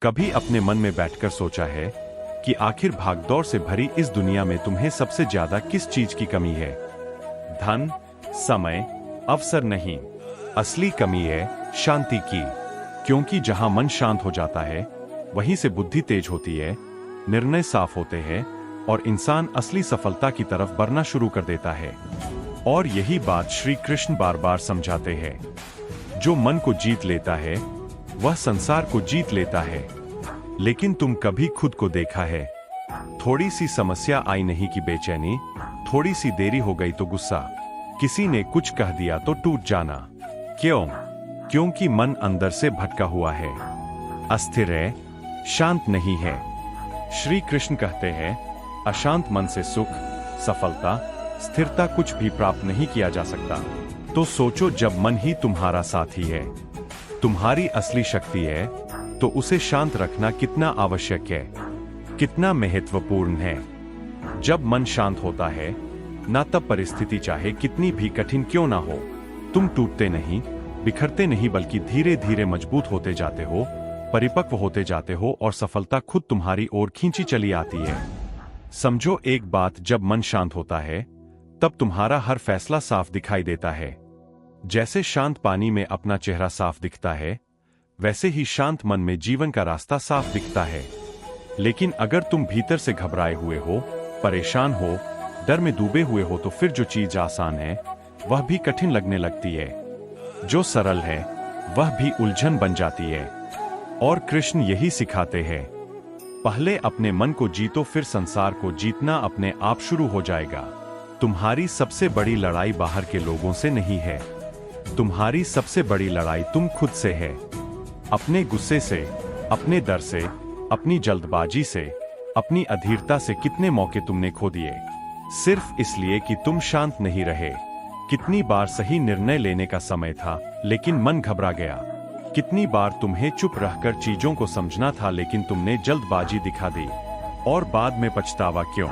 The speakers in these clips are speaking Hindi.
कभी अपने मन में बैठकर सोचा है कि आखिर भागदौड़ से भरी इस दुनिया में तुम्हें सबसे ज्यादा किस चीज की कमी है? धन, समय, अवसर नहीं, असली कमी है शांति की। क्योंकि जहां मन शांत हो जाता है वहीं से बुद्धि तेज होती है, निर्णय साफ होते हैं और इंसान असली सफलता की तरफ बढ़ना शुरू कर देता है। और यही बात श्री कृष्ण बार बार समझाते हैं। जो मन को जीत लेता है वह संसार को जीत लेता है। लेकिन तुम कभी खुद को देखा है? थोड़ी सी समस्या आई नहीं कि बेचैनी, थोड़ी सी देरी हो गई तो गुस्सा, किसी ने कुछ कह दिया तो टूट जाना। क्यों? क्योंकि मन अंदर से भटका हुआ है, अस्थिर है, शांत नहीं है। श्री कृष्ण कहते हैं, अशांत मन से सुख, सफलता, स्थिरता कुछ भी प्राप्त नहीं किया जा सकता। तो सोचो, जब मन ही तुम्हारा साथी है, तुम्हारी असली शक्ति है, तो उसे शांत रखना कितना आवश्यक है, कितना महत्वपूर्ण है। जब मन शांत होता है ना, तब परिस्थिति चाहे कितनी भी कठिन क्यों ना हो, तुम टूटते नहीं, बिखरते नहीं, बल्कि धीरे धीरे मजबूत होते जाते हो, परिपक्व होते जाते हो और सफलता खुद तुम्हारी ओर खींची चली आती है। समझो एक बात, जब मन शांत होता है तब तुम्हारा हर फैसला साफ दिखाई देता है। जैसे शांत पानी में अपना चेहरा साफ दिखता है, वैसे ही शांत मन में जीवन का रास्ता साफ दिखता है। लेकिन अगर तुम भीतर से घबराए हुए हो, परेशान हो, डर में डूबे हुए हो, तो फिर जो चीज आसान है वह भी कठिन लगने लगती है, जो सरल है वह भी उलझन बन जाती है। और कृष्ण यही सिखाते हैं, पहले अपने मन को जीतो, फिर संसार को जीतना अपने आप शुरू हो जाएगा। तुम्हारी सबसे बड़ी लड़ाई बाहर के लोगों से नहीं है, तुम्हारी सबसे बड़ी लड़ाई तुम खुद से है। अपने गुस्से से, अपने डर से, अपनी जल्दबाजी से, अपनी अधीरता से कितने मौके तुमने खो दिए, सिर्फ इसलिए कि तुम शांत नहीं रहे। कितनी बार सही निर्णय लेने का समय था लेकिन मन घबरा गया। कितनी बार तुम्हें चुप रहकर चीजों को समझना था लेकिन तुमने जल्दबाजी दिखा दी, और बाद में पछतावा क्यों?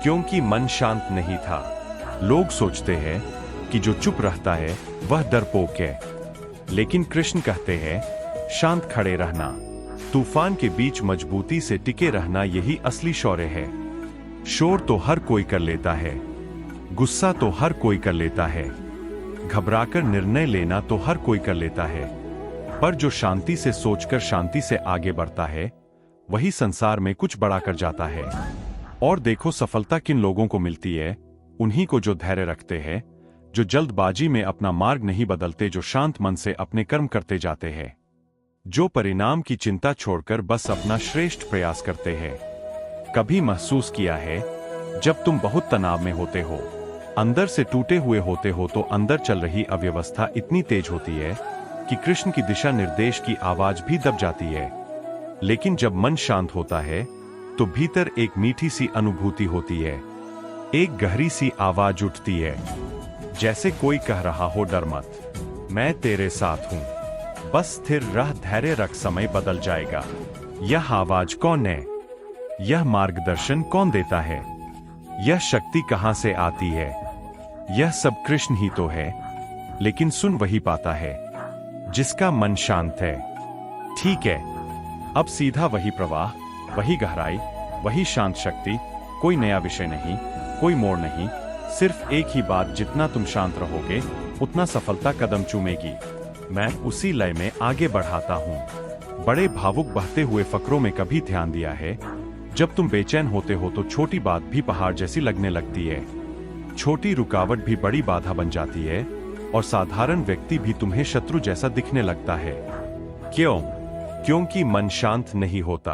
क्योंकि मन शांत नहीं था। लोग सोचते हैं कि जो चुप रहता है वह डरपोक है, लेकिन कृष्ण कहते हैं, शांत खड़े रहना, तूफान के बीच मजबूती से टिके रहना, यही असली शौर्य है। शोर तो हर कोई कर लेता है, गुस्सा तो हर कोई कर लेता है, घबराकर निर्णय लेना तो हर कोई कर लेता है, पर जो शांति से सोचकर शांति से आगे बढ़ता है वही संसार में कुछ बड़ा कर जाता है। और देखो सफलता किन लोगों को मिलती है, उन्हीं को जो धैर्य रखते हैं, जो जल्दबाजी में अपना मार्ग नहीं बदलते, जो शांत मन से अपने कर्म करते जाते हैं, जो परिणाम की चिंता छोड़कर बस अपना श्रेष्ठ प्रयास करते हैं। कभी महसूस किया है, जब तुम बहुत तनाव में होते हो, अंदर से टूटे हुए होते हो, तो अंदर चल रही अव्यवस्था इतनी तेज होती है कि कृष्ण की दिशा निर्देश की आवाज भी दब जाती है। लेकिन जब मन शांत होता है तो भीतर एक मीठी सी अनुभूति होती है, एक गहरी सी आवाज उठती है, जैसे कोई कह रहा हो, डर मत, मैं तेरे साथ हूं, बस स्थिर रह, धैर्य रख, समय बदल जाएगा। यह आवाज कौन है? यह मार्गदर्शन कौन देता है? यह शक्ति कहां से आती है? यह सब कृष्ण ही तो है। लेकिन सुन वही पाता है जिसका मन शांत है। ठीक है, अब सीधा वही प्रवाह, वही गहराई, वही शांत शक्ति, कोई नया विषय नहीं, कोई मोड़ नहीं, सिर्फ एक ही बात, जितना तुम शांत रहोगे उतना सफलता कदम चूमेगी। मैं उसी लय में आगे बढ़ाता हूँ। बड़े भावुक बहते हुए फकरों में कभी ध्यान दिया है, जब तुम बेचैन होते हो तो छोटी बात भी पहाड़ जैसी लगने लगती है, छोटी रुकावट भी बड़ी बाधा बन जाती है, और साधारण व्यक्ति भी तुम्हें शत्रु जैसा दिखने लगता है। क्यों? क्योंकि मन शांत नहीं होता।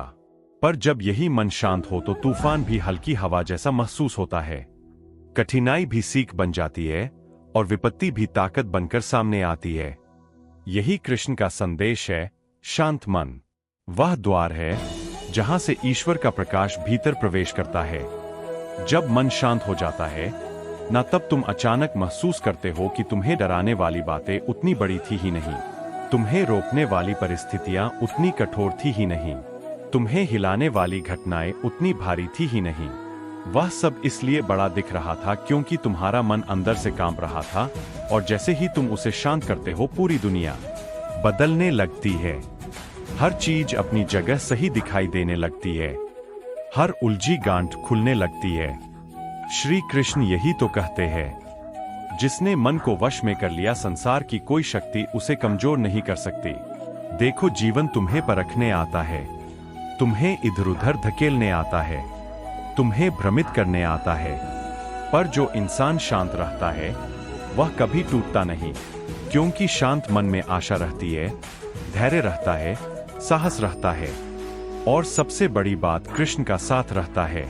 पर जब यही मन शांत हो तो तूफान भी हल्की हवा जैसा महसूस होता है, कठिनाई भी सीख बन जाती है और विपत्ति भी ताकत बनकर सामने आती है। यही कृष्ण का संदेश है, शांत मन वह द्वार है जहां से ईश्वर का प्रकाश भीतर प्रवेश करता है। जब मन शांत हो जाता है ना, तब तुम अचानक महसूस करते हो कि तुम्हें डराने वाली बातें उतनी बड़ी थी ही नहीं, तुम्हें रोकने वाली परिस्थितियां उतनी कठोर थी ही नहीं, तुम्हें हिलाने वाली घटनाएं उतनी भारी थी ही नहीं। वह सब इसलिए बड़ा दिख रहा था क्योंकि तुम्हारा मन अंदर से कांप रहा था, और जैसे ही तुम उसे शांत करते हो पूरी दुनिया बदलने लगती है। हर चीज अपनी जगह सही दिखाई देने लगती है, हर उलझी गांठ खुलने लगती है। श्री कृष्ण यही तो कहते हैं, जिसने मन को वश में कर लिया संसार की कोई शक्ति उसे कमजोर नहीं कर सकती। देखो, जीवन तुम्हें परखने आता है, तुम्हें इधर उधर धकेलने आता है, तुम्हें भ्रमित करने आता है, पर जो इंसान शांत रहता है वह कभी टूटता नहीं, क्योंकि शांत मन में आशा रहती है, धैर्य रहता है, साहस रहता है, और सबसे बड़ी बात कृष्ण का साथ रहता है।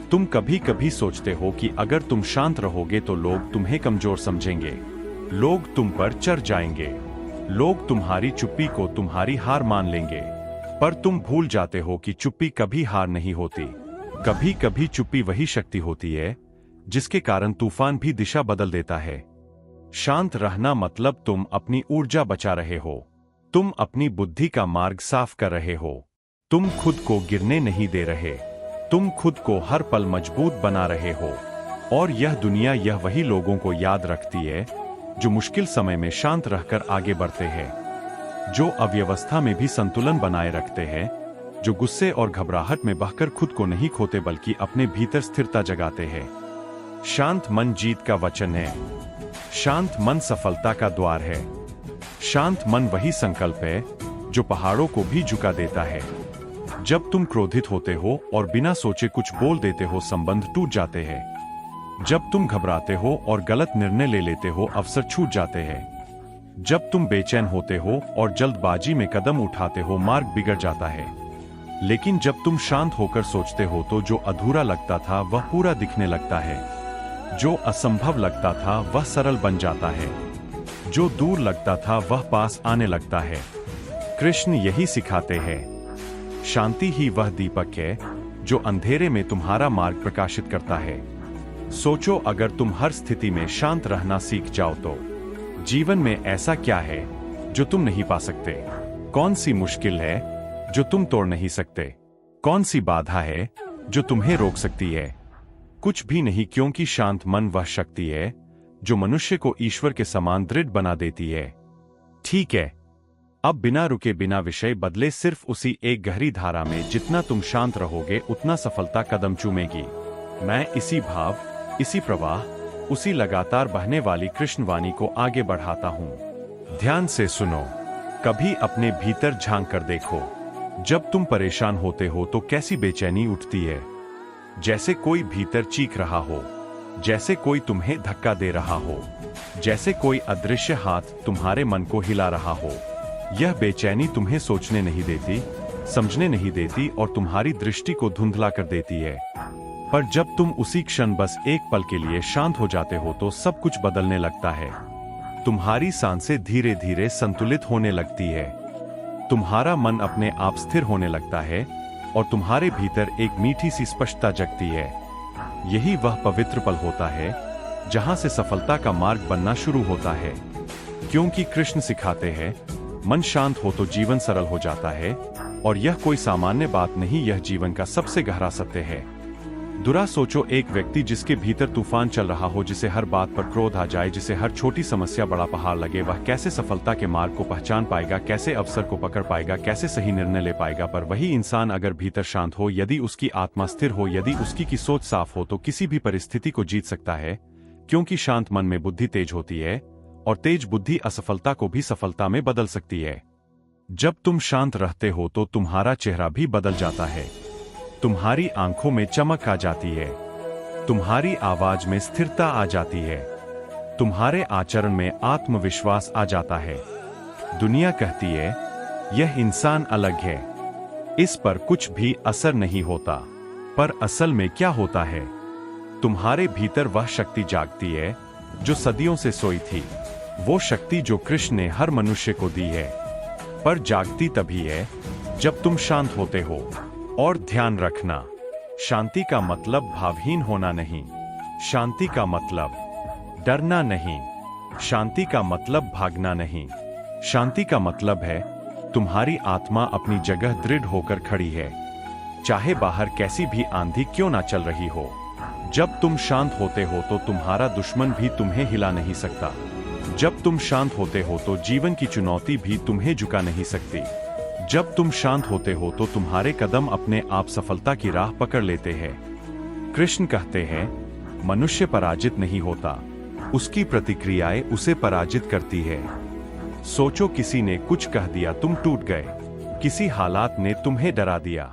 तुम कभी कभी सोचते हो कि अगर तुम शांत रहोगे तो लोग तुम्हें कमजोर समझेंगे, लोग तुम पर चढ़ जाएंगे, लोग तुम्हारी चुप्पी को तुम्हारी हार मान लेंगे। पर तुम भूल जाते हो कि चुप्पी कभी हार नहीं होती। कभी कभी चुप्पी वही शक्ति होती है जिसके कारण तूफान भी दिशा बदल देता है। शांत रहना मतलब तुम अपनी ऊर्जा बचा रहे हो, तुम अपनी बुद्धि का मार्ग साफ कर रहे हो, तुम खुद को गिरने नहीं दे रहे, तुम खुद को हर पल मजबूत बना रहे हो। और यह दुनिया यह वही लोगों को याद रखती है जो मुश्किल समय में शांत रहकर आगे बढ़ते हैं, जो अव्यवस्था में भी संतुलन बनाए रखते हैं, जो गुस्से और घबराहट में बहकर खुद को नहीं खोते बल्कि अपने भीतर स्थिरता जगाते हैं। शांत मन जीत का वचन है, शांत मन सफलता का द्वार है। शांत मन वही संकल्प है जो पहाड़ों को भी झुका देता है। जब तुम क्रोधित होते हो और बिना सोचे कुछ बोल देते हो, संबंध टूट जाते हैं। जब तुम घबराते हो और गलत निर्णय ले लेते हो, अवसर छूट जाते हैं। जब तुम बेचैन होते हो और जल्दबाजी में कदम उठाते हो, मार्ग बिगड़ जाता है। लेकिन जब तुम शांत होकर सोचते हो तो जो अधूरा लगता था वह पूरा दिखने लगता है, जो असंभव लगता था वह सरल बन जाता है, जो दूर लगता था वह पास आने लगता है। कृष्ण यही सिखाते हैं, शांति ही वह दीपक है जो अंधेरे में तुम्हारा मार्ग प्रकाशित करता है। सोचो, अगर तुम हर स्थिति में शांत रहना सीख जाओ तो जीवन में ऐसा क्या है जो तुम नहीं पा सकते? कौन सी मुश्किल है जो तुम तोड़ नहीं सकते? कौन सी बाधा है जो तुम्हें रोक सकती है? कुछ भी नहीं, क्योंकि शांत मन वह शक्ति है जो मनुष्य को ईश्वर के समान दृढ़ बना देती है। ठीक है, अब बिना रुके बिना विषय बदले सिर्फ उसी एक गहरी धारा में जितना तुम शांत रहोगे उतना सफलता कदम चूमेगी। मैं इसी भाव, इसी प्रवाह, उसी लगातार बहने वाली कृष्णवाणी को आगे बढ़ाता हूं। ध्यान से सुनो, कभी अपने भीतर झांक कर देखो। जब तुम परेशान होते हो तो कैसी बेचैनी उठती है, जैसे कोई भीतर चीख रहा हो, जैसे कोई तुम्हें धक्का दे रहा हो, जैसे कोई अदृश्य हाथ तुम्हारे मन को हिला रहा हो। यह बेचैनी तुम्हें सोचने नहीं देती, समझने नहीं देती और तुम्हारी दृष्टि को धुंधला कर देती है। पर जब तुम उसी क्षण बस एक पल के लिए शांत हो जाते हो तो सब कुछ बदलने लगता है। तुम्हारी सांसें धीरे धीरे संतुलित होने लगती है, तुम्हारा मन अपने आप स्थिर होने लगता है और तुम्हारे भीतर एक मीठी सी स्पष्टता जगती है। यही वह पवित्र पल होता है जहां से सफलता का मार्ग बनना शुरू होता है। क्योंकि कृष्ण सिखाते हैं, मन शांत हो तो जीवन सरल हो जाता है, और यह कोई सामान्य बात नहीं, यह जीवन का सबसे गहरा सत्य है। दुरा सोचो, एक व्यक्ति जिसके भीतर तूफान चल रहा हो, जिसे हर बात पर क्रोध आ जाए, जिसे हर छोटी समस्या बड़ा पहाड़ लगे, वह कैसे सफलता के मार्ग को पहचान पाएगा, कैसे अवसर को पकड़ पाएगा, कैसे सही निर्णय ले पाएगा? पर वही इंसान अगर भीतर शांत हो, यदि उसकी आत्मा स्थिर हो, यदि उसकी की सोच साफ हो, तो किसी भी परिस्थिति को जीत सकता है। क्योंकि शांत मन में बुद्धि तेज होती है और तेज बुद्धि असफलता को भी सफलता में बदल सकती है। जब तुम शांत रहते हो तो तुम्हारा चेहरा भी बदल जाता है, तुम्हारी आंखों में चमक आ जाती है, तुम्हारी आवाज में स्थिरता आ जाती है, तुम्हारे आचरण में आत्मविश्वास आ जाता है। दुनिया कहती है यह इंसान अलग है, इस पर कुछ भी असर नहीं होता, पर असल में क्या होता है? तुम्हारे भीतर वह शक्ति जागती है जो सदियों से सोई थी, वो शक्ति जो कृष्ण ने हर मनुष्य को दी है। पर जागती तभी है जब तुम शांत होते हो। और ध्यान रखना, शांति का मतलब भावहीन होना नहीं, शांति का मतलब डरना नहीं, शांति का मतलब भागना नहीं, शांति का मतलब है तुम्हारी आत्मा अपनी जगह दृढ़ होकर खड़ी है, चाहे बाहर कैसी भी आंधी क्यों ना चल रही हो। जब तुम शांत होते हो तो तुम्हारा दुश्मन भी तुम्हें हिला नहीं सकता। जब तुम शांत होते हो तो जीवन की चुनौती भी तुम्हें झुका नहीं सकती। जब तुम शांत होते हो तो तुम्हारे कदम अपने आप सफलता की राह पकड़ लेते हैं। कृष्ण कहते हैं, मनुष्य पराजित नहीं होता, उसकी प्रतिक्रियाएं उसे पराजित करती है। सोचो, किसी ने कुछ कह दिया, तुम टूट गए। किसी हालात ने तुम्हें डरा दिया,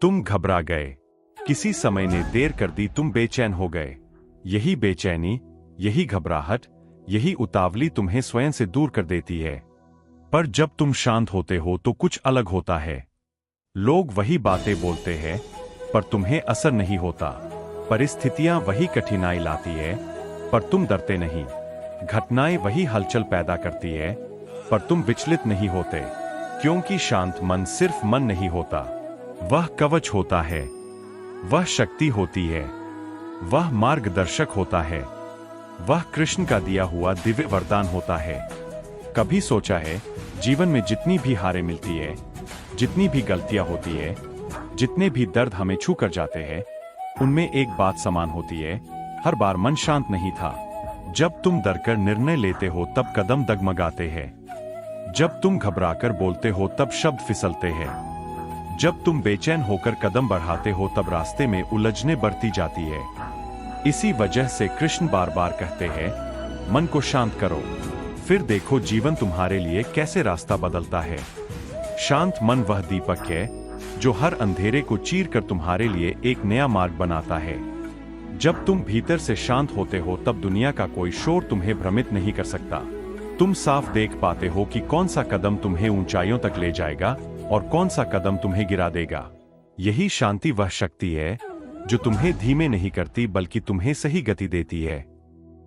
तुम घबरा गए। किसी समय ने देर कर दी, तुम बेचैन हो गए। यही बेचैनी, यही घबराहट, यही उतावली तुम्हें स्वयं से दूर कर देती है। पर जब तुम शांत होते हो तो कुछ अलग होता है। लोग वही बातें बोलते हैं, पर तुम्हें असर नहीं होता। परिस्थितियां वही कठिनाई लाती है, पर तुम डरते नहीं। घटनाएं वही हलचल पैदा करती है, पर तुम विचलित नहीं होते। क्योंकि शांत मन सिर्फ मन नहीं होता, वह कवच होता है, वह शक्ति होती है, वह मार्गदर्शक होता है, वह कृष्ण का दिया हुआ दिव्य वरदान होता है। कभी सोचा है, जीवन में जितनी भी हारें मिलती है, जितनी भी गलतियां होती है, जितने भी दर्द हमें छू कर जाते हैं, उनमें एक बात समान होती है, हर बार मन शांत नहीं था। जब तुम डरकर निर्णय लेते हो तब कदम डगमगाते हैं। जब तुम घबराकर बोलते हो तब शब्द फिसलते हैं। जब तुम बेचैन होकर कदम बढ़ाते हो तब रास्ते में उलझने बढ़ती जाती है। इसी वजह से कृष्ण बार बार कहते हैं, मन को शांत करो, फिर देखो जीवन तुम्हारे लिए कैसे रास्ता बदलता है। शांत मन वह दीपक है जो हर अंधेरे को चीर कर तुम्हारे लिए एक नया मार्ग बनाता है। जब तुम भीतर से शांत होते हो तब दुनिया का कोई शोर तुम्हें भ्रमित नहीं कर सकता। तुम साफ देख पाते हो कि कौन सा कदम तुम्हें ऊंचाइयों तक ले जाएगा और कौन सा कदम तुम्हें गिरा देगा। यही शांति वह शक्ति है जो तुम्हें धीमे नहीं करती बल्कि तुम्हें सही गति देती है,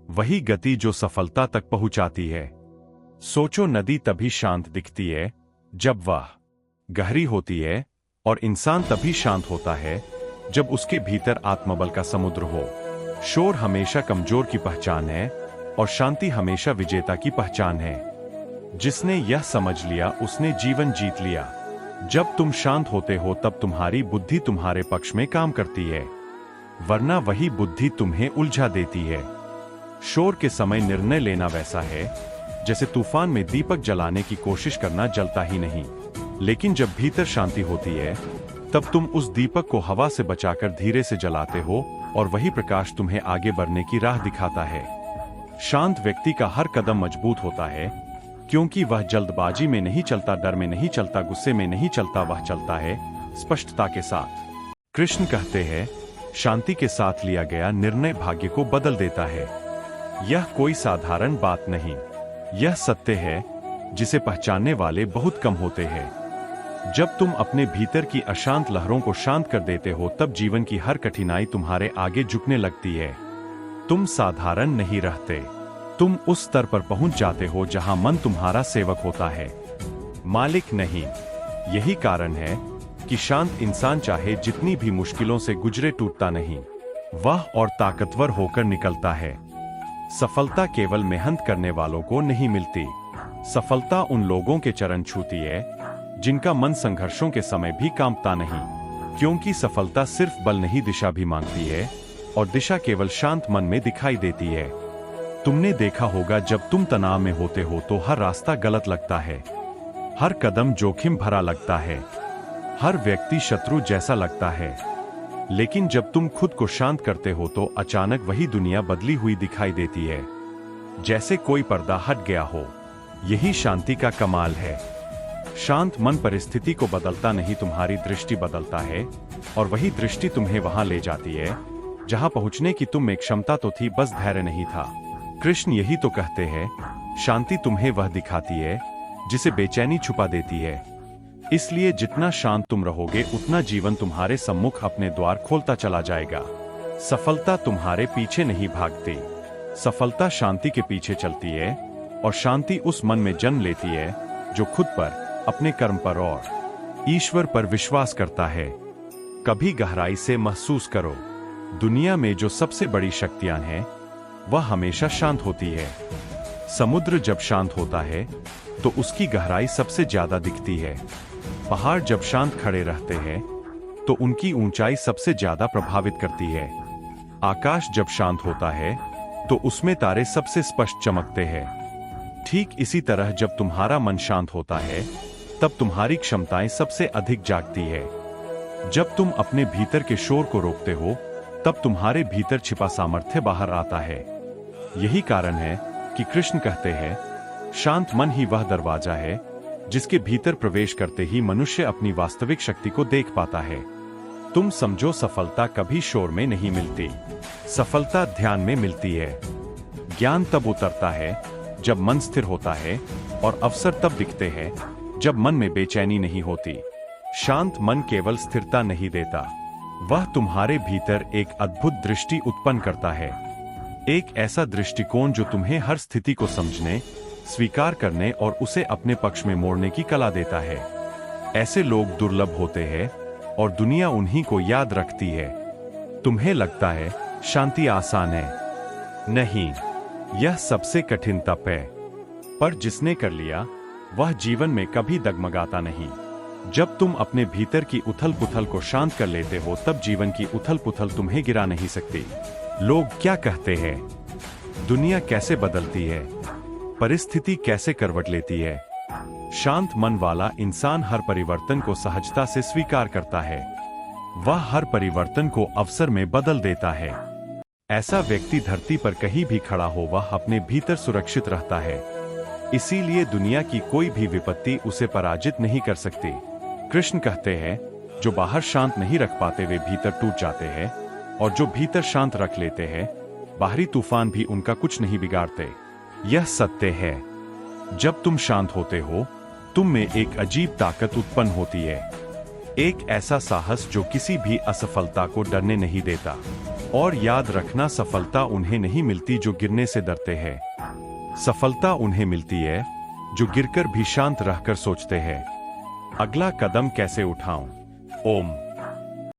वही गति जो सफलता तक पहुंचाती है। सोचो, नदी तभी शांत दिखती है जब वह गहरी होती है, और इंसान तभी शांत होता है जब उसके भीतर आत्मबल का समुद्र हो। शोर हमेशा कमजोर की पहचान है और शांति हमेशा विजेता की पहचान है। जिसने यह समझ लिया उसने जीवन जीत लिया। जब तुम शांत होते हो तब तुम्हारी बुद्धि तुम्हारे पक्ष में काम करती है, वरना वही बुद्धि तुम्हें उलझा देती है। शोर के समय निर्णय लेना वैसा है जैसे तूफान में दीपक जलाने की कोशिश करना, जलता ही नहीं। लेकिन जब भीतर शांति होती है तब तुम उस दीपक को हवा से बचाकर धीरे से जलाते हो और वही प्रकाश तुम्हें आगे बढ़ने की राह दिखाता है। शांत व्यक्ति का हर कदम मजबूत होता है क्योंकि वह जल्दबाजी में नहीं चलता, डर में नहीं चलता, गुस्से में नहीं चलता, वह चलता है स्पष्टता के साथ। कृष्ण कहते हैं, शांति के साथ लिया गया निर्णय भाग्य को बदल देता है। यह कोई साधारण बात नहीं, यह सत्य है जिसे पहचानने वाले बहुत कम होते हैं। जब तुम अपने भीतर की अशांत लहरों को शांत कर देते हो तब जीवन की हर कठिनाई तुम्हारे आगे झुकने लगती है। तुम साधारण नहीं रहते, तुम उस स्तर पर पहुंच जाते हो जहां मन तुम्हारा सेवक होता है, मालिक नहीं। यही कारण है कि शांत इंसान चाहे जितनी भी मुश्किलों से गुजरे टूटता नहीं, वह और ताकतवर होकर निकलता है। सफलता केवल मेहनत करने वालों को नहीं मिलती, सफलता उन लोगों के चरण छूती है जिनका मन संघर्षों के समय भी कांपता नहीं। क्योंकि सफलता सिर्फ बल नहीं, दिशा भी मांगती है, और दिशा केवल शांत मन में दिखाई देती है। तुमने देखा होगा, जब तुम तनाव में होते हो तो हर रास्ता गलत लगता है, हर कदम जोखिम भरा लगता है, हर व्यक्ति शत्रु जैसा लगता है। लेकिन जब तुम खुद को शांत करते हो तो अचानक वही दुनिया बदली हुई दिखाई देती है, जैसे कोई पर्दा हट गया हो। यही शांति का कमाल है। शांत मन परिस्थिति को बदलता नहीं, तुम्हारी दृष्टि बदलता है, और वही दृष्टि तुम्हें वहां ले जाती है जहां पहुंचने की तुम में क्षमता तो थी, बस धैर्य नहीं था। कृष्ण यही तो कहते हैं, शांति तुम्हें वह दिखाती है जिसे बेचैनी छुपा देती है। इसलिए जितना शांत तुम रहोगे उतना जीवन तुम्हारे सम्मुख अपने द्वार खोलता चला जाएगा। सफलता तुम्हारे पीछे नहीं भागती, सफलता शांति के पीछे चलती है, और शांति उस मन में जन्म लेती है जो खुद पर, अपने कर्म पर और ईश्वर पर विश्वास करता है। कभी गहराई से महसूस करो, दुनिया में जो सबसे बड़ी शक्तियां हैं वह हमेशा शांत होती है। समुद्र जब शांत होता है तो उसकी गहराई सबसे ज्यादा दिखती है। पहाड़ जब शांत खड़े रहते हैं तो उनकी ऊंचाई सबसे ज्यादा प्रभावित करती है। आकाश जब शांत होता है तो उसमें तारे सबसे स्पष्ट चमकते हैं। ठीक इसी तरह जब तुम्हारा मन शांत होता है तब तुम्हारी क्षमताएं सबसे अधिक जागती है। जब तुम अपने भीतर के शोर को रोकते हो, तब तुम्हारे भीतर छिपा सामर्थ्य बाहर आता है। यही कारण है कि कृष्ण कहते हैं, शांत मन ही वह दरवाजा है जिसके भीतर प्रवेश करते ही मनुष्य अपनी वास्तविक शक्ति को देख पाता है। तुम समझो, सफलता कभी शोर में नहीं मिलती, सफलता ध्यान में मिलती है। ज्ञान तब उतरता है जब मन स्थिर होता है, और अवसर तब दिखते हैं जब मन में बेचैनी नहीं होती। शांत मन केवल स्थिरता नहीं देता, वह तुम्हारे भीतर एक अद्भुत दृष्टि उत्पन्न करता है। एक ऐसा दृष्टिकोण जो तुम्हें हर स्थिति को समझने, स्वीकार करने और उसे अपने पक्ष में मोड़ने की कला देता है। ऐसे लोग दुर्लभ होते हैं और दुनिया उन्हीं को याद रखती है। तुम्हें लगता है शांति आसान है, नहीं, यह सबसे कठिन तप है। पर जिसने कर लिया वह जीवन में कभी डगमगाता नहीं। जब तुम अपने भीतर की उथल पुथल को शांत कर लेते हो, तब जीवन की उथल पुथल तुम्हें गिरा नहीं सकती। लोग क्या कहते हैं, दुनिया कैसे बदलती है, परिस्थिति कैसे करवट लेती है, शांत मन वाला इंसान हर परिवर्तन को सहजता से स्वीकार करता है। वह हर परिवर्तन को अवसर में बदल देता है। ऐसा व्यक्ति धरती पर कहीं भी खड़ा हो, वह अपने भीतर सुरक्षित रहता है। इसीलिए दुनिया की कोई भी विपत्ति उसे पराजित नहीं कर सकती। कृष्ण कहते हैं, जो बाहर शांत नहीं रख पाते वे भीतर टूट जाते हैं, और जो भीतर शांत रख लेते हैं, बाहरी तूफान भी उनका कुछ नहीं बिगाड़ते। यह सत्य है। जब तुम शांत होते हो, तुम में एक अजीब ताकत उत्पन्न होती है, एक ऐसा साहस जो किसी भी असफलता को डरने नहीं देता। और याद रखना, सफलता उन्हें नहीं मिलती जो गिरने से डरते हैं, सफलता उन्हें मिलती है जो गिरकर भी शांत रहकर सोचते हैं, अगला कदम कैसे उठाऊं। ओम।